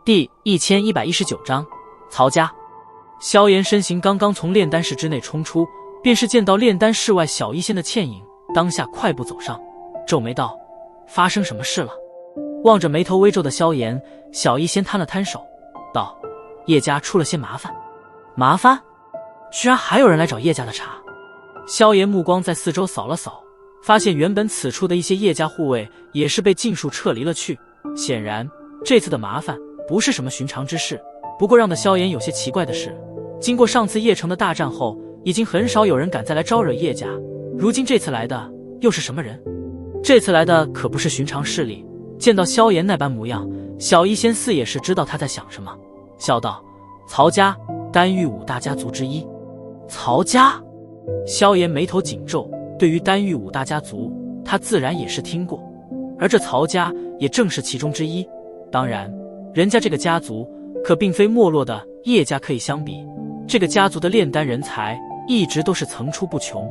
第1119章曹家。萧炎身形刚刚从炼丹室之内冲出，便是见到炼丹室外小医仙的倩影，当下快步走上，皱眉道：发生什么事了？望着眉头微皱的萧炎，小医仙摊了摊手道：叶家出了些麻烦。麻烦？居然还有人来找叶家的茬。萧炎目光在四周扫了扫，发现原本此处的一些叶家护卫也是被尽数撤离了去，显然这次的麻烦不是什么寻常之事。不过让得萧炎有些奇怪的是，经过上次邺城的大战后，已经很少有人敢再来招惹叶家，如今这次来的又是什么人？这次来的可不是寻常势力。见到萧炎那般模样，小医仙似也是知道他在想什么，笑道：曹家，丹玉五大家族之一。曹家？萧炎眉头紧皱，对于丹玉五大家族，他自然也是听过，而这曹家也正是其中之一。当然，人家这个家族可并非没落的叶家可以相比，这个家族的炼丹人才一直都是层出不穷，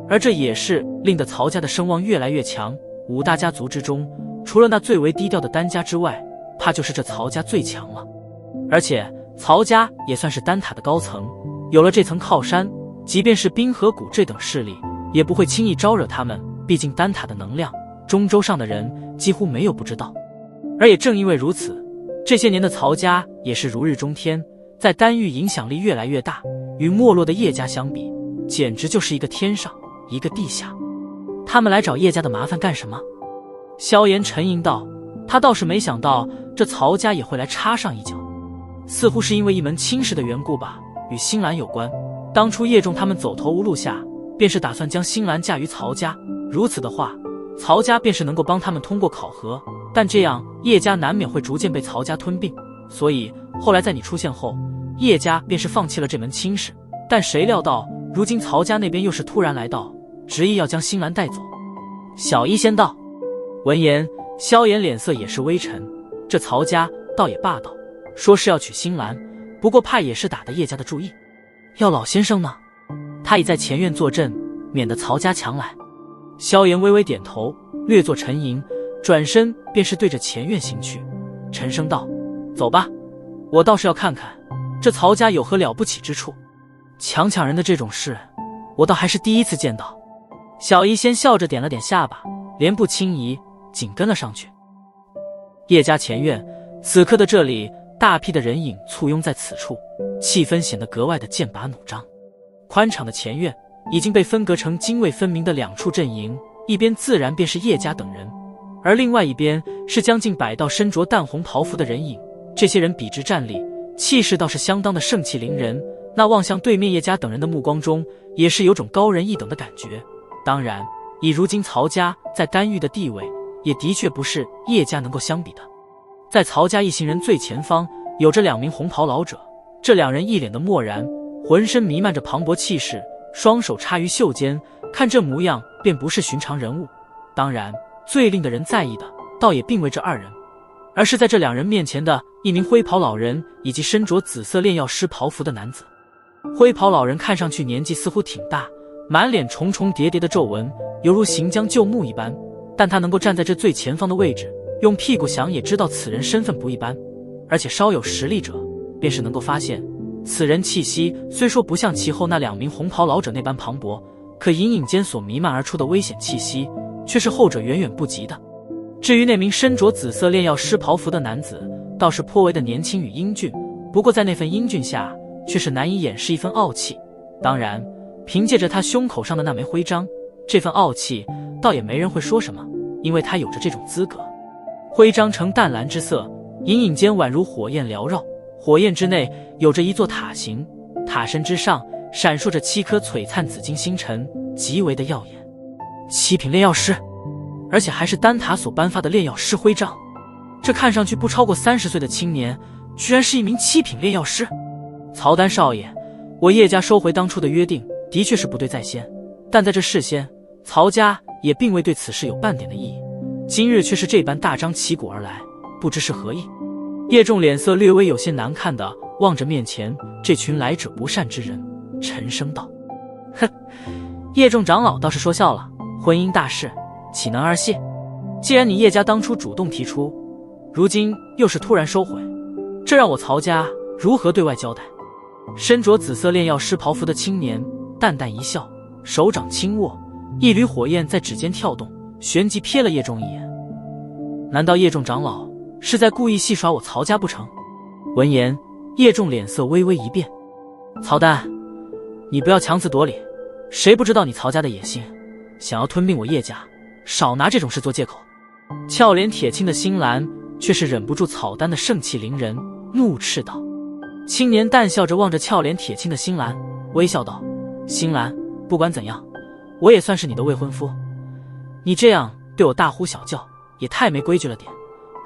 而这也是令得曹家的声望越来越强。五大家族之中，除了那最为低调的丹家之外，怕就是这曹家最强了。而且曹家也算是丹塔的高层，有了这层靠山，即便是冰河谷这等势力也不会轻易招惹他们，毕竟丹塔的能量，中州上的人几乎没有不知道。而也正因为如此，这些年的曹家也是如日中天，在丹域影响力越来越大，与没落的叶家相比，简直就是一个天上一个地下。他们来找叶家的麻烦干什么？萧炎沉吟道：他倒是没想到这曹家也会来插上一脚，似乎是因为一门亲事的缘故吧，与新兰有关。当初叶仲他们走投无路下，便是打算将新兰嫁于曹家，如此的话，曹家便是能够帮他们通过考核，但这样叶家难免会逐渐被曹家吞并。所以后来在你出现后，叶家便是放弃了这门亲事，但谁料到如今曹家那边又是突然来到，执意要将新兰带走。小医仙道。闻言，萧炎脸色也是微沉，这曹家倒也霸道，说是要娶新兰，不过怕也是打得叶家的注意。要老先生呢？他已在前院坐镇，免得曹家强来。萧炎微微点头，略作沉吟，转身便是对着前院行去，沉声道：走吧，我倒是要看看这曹家有何了不起之处。强人的这种事，我倒还是第一次见到。小医仙笑着点了点下巴，莲步轻移，紧跟了上去。叶家前院，此刻的这里，大批的人影簇拥在此处，气氛显得格外的剑拔弩张。宽敞的前院已经被分隔成泾渭分明的两处阵营，一边自然便是叶家等人，而另外一边是将近100道身着淡红袍服的人影。这些人笔直站立，气势倒是相当的盛气凌人，那望向对面叶家等人的目光中，也是有种高人一等的感觉。当然，以如今曹家在丹域的地位，也的确不是叶家能够相比的。在曹家一行人最前方，有着2名红袍老者，这2人一脸的漠然，浑身弥漫着磅礴气势，双手插于袖间，看这模样便不是寻常人物。当然，最令的人在意的，倒也并未这2人，而是在这2人面前的一名灰袍老人，以及身着紫色炼药师袍服的男子。灰袍老人看上去年纪似乎挺大，满脸重重叠叠的皱纹，犹如行将就木一般，但他能够站在这最前方的位置，用屁股想也知道此人身份不一般。而且稍有实力者，便是能够发现，此人气息虽说不像其后那2名红袍老者那般磅礴，可隐隐间所弥漫而出的危险气息，却是后者远远不及的。至于那名身着紫色炼药师袍服的男子，倒是颇为的年轻与英俊，不过在那份英俊下，却是难以掩饰一份傲气。当然，凭借着他胸口上的那枚徽章，这份傲气倒也没人会说什么，因为他有着这种资格。徽章呈淡蓝之色，隐隐间宛如火焰缭绕，火焰之内有着一座塔形，塔身之上闪烁着7颗璀璨紫金星辰，极为的耀眼。7品炼药师，而且还是丹塔所颁发的炼药师徽章。这看上去不超过30岁的青年，居然是一名7品炼药师。曹丹少爷，我叶家收回当初的约定，的确是不对在先，但在这事先，曹家也并未对此事有半点的异议，今日却是这般大张旗鼓而来，不知是何意。叶仲脸色略微有些难看的望着面前这群来者不善之人，沉声道：哼，叶仲长老倒是说笑了，婚姻大事岂能儿戏？既然你叶家当初主动提出，如今又是突然收回，这让我曹家如何对外交代？身着紫色炼药师袍服的青年淡淡一笑，手掌轻握，一缕火焰在指尖跳动，旋即瞥了叶仲一眼。难道叶仲长老是在故意戏耍我曹家不成？闻言，叶仲脸色微微一变。曹丹，你不要强词夺理，谁不知道你曹家的野心，想要吞并我叶家，少拿这种事做借口。俏脸铁青的星兰却是忍不住草丹的盛气凌人，怒斥道。青年淡笑着望着俏脸铁青的星兰，微笑道：星兰，不管怎样，我也算是你的未婚夫，你这样对我大呼小叫也太没规矩了点，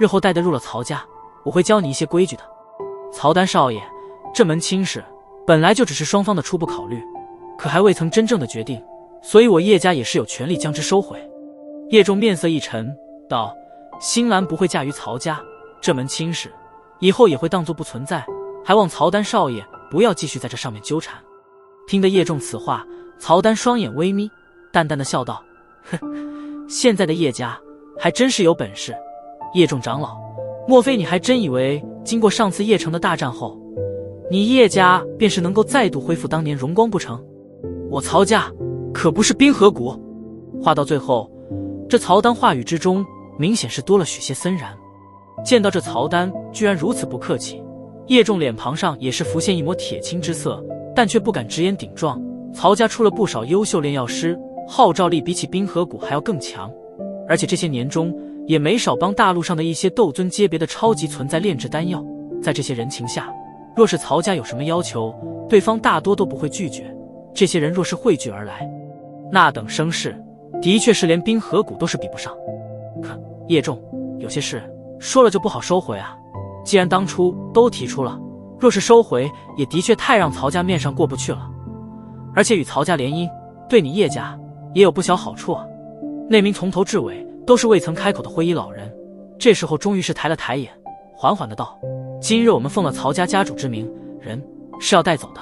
日后带得入了曹家，我会教你一些规矩的。曹丹少爷，这门亲事本来就只是双方的初步考虑，可还未曾真正的决定，所以我叶家也是有权利将之收回。叶仲面色一沉道：星兰不会嫁于曹家，这门亲事以后也会当作不存在，还望曹丹少爷不要继续在这上面纠缠。听得叶仲此话，曹丹双眼微眯，淡淡的笑道：哼，现在的叶家还真是有本事。叶仲长老，莫非你还真以为经过上次邺城的大战后，你叶家便是能够再度恢复当年荣光不成？我曹家可不是冰河谷。话到最后，这曹丹话语之中明显是多了许些森然。见到这曹丹居然如此不客气，叶仲脸庞上也是浮现一抹铁青之色，但却不敢直言顶撞。曹家出了不少优秀炼药师，号召力比起冰河谷还要更强，而且这些年中也没少帮大陆上的一些斗尊阶别的超级存在炼制丹药。在这些人情下，若是曹家有什么要求，对方大多都不会拒绝。这些人若是汇聚而来，那等声势的确是连冰河谷都是比不上。可叶仲，有些事说了就不好收回啊。既然当初都提出了，若是收回也的确太让曹家面上过不去了。而且与曹家联姻，对你叶家也有不小好处啊。那名从头至尾都是未曾开口的灰衣老人，这时候终于是抬了抬眼，缓缓的道：今日我们奉了曹家家主之名，人是要带走的。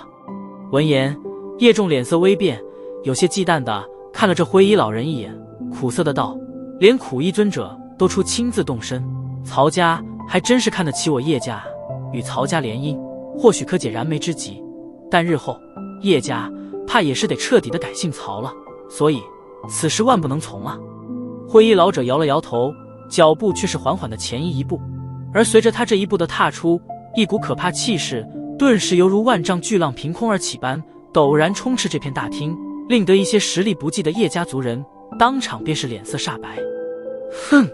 闻言，叶仲脸色微变，有些忌惮的看了这灰衣老人一眼，苦涩的道：连苦衣尊者都出亲自动身，曹家还真是看得起我叶家。与曹家联姻或许可解燃眉之急，但日后叶家怕也是得彻底的改姓曹了，所以此事万不能从啊。灰衣老者摇了摇头，脚步却是缓缓的前移一步，而随着他这一步的踏出，一股可怕气势顿时犹如万丈巨浪凭空而起般陡然充斥这片大厅，令得一些实力不济的叶家族人当场便是脸色煞白。哼！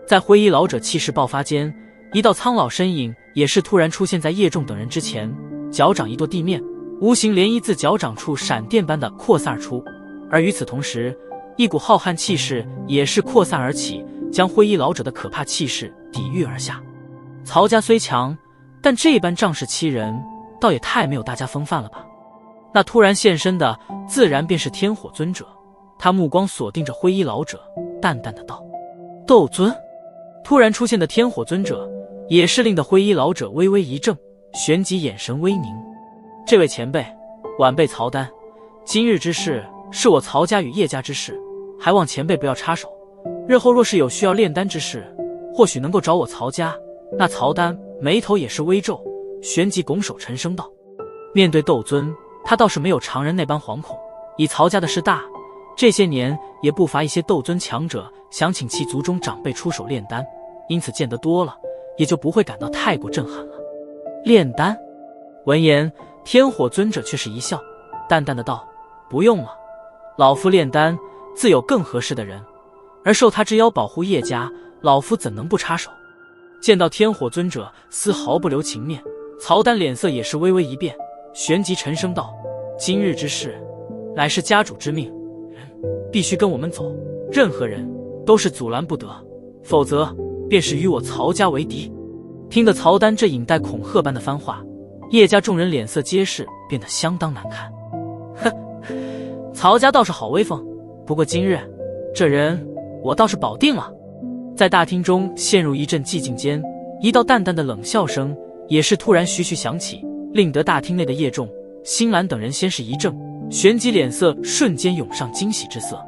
在灰衣老者气势爆发间，一道苍老身影也是突然出现在叶仲等人之前，脚掌一跺地面，无形涟漪自脚掌处闪电般的扩散而出。而与此同时，一股浩瀚气势也是扩散而起，将灰衣老者的可怕气势抵御而下。曹家虽强，但这般仗势欺人，倒也太没有大家风范了吧。那突然现身的自然便是天火尊者，他目光锁定着灰衣老者，淡淡的道：斗尊。突然出现的天火尊者也是令得灰衣老者微微一怔，旋即眼神微凝。这位前辈，晚辈曹丹，今日之事是我曹家与叶家之事，还望前辈不要插手。日后若是有需要炼丹之事，或许能够找我曹家。那曹丹眉头也是微皱，旋即拱手沉声道：面对斗尊，他倒是没有常人那般惶恐。以曹家的势大，这些年也不乏一些斗尊强者想请其族中长辈出手炼丹，因此见得多了，也就不会感到太过震撼了。炼丹？闻言，天火尊者却是一笑，淡淡的道：不用了，老夫炼丹自有更合适的人，而受他之邀保护叶家，老夫怎能不插手？见到天火尊者丝毫不留情面，曹丹脸色也是微微一变，旋即沉声道：今日之事乃是家主之命，人必须跟我们走，任何人都是阻拦不得，否则便是与我曹家为敌。听得曹丹这引带恐吓般的番话，叶家众人脸色皆是变得相当难看。哼，曹家倒是好威风，不过今日这人我倒是保定了。在大厅中陷入一阵寂静间，一道淡淡的冷笑声也是突然徐徐响起，令得大厅内的叶仲、星兰等人先是一怔，旋即脸色瞬间涌上惊喜之色。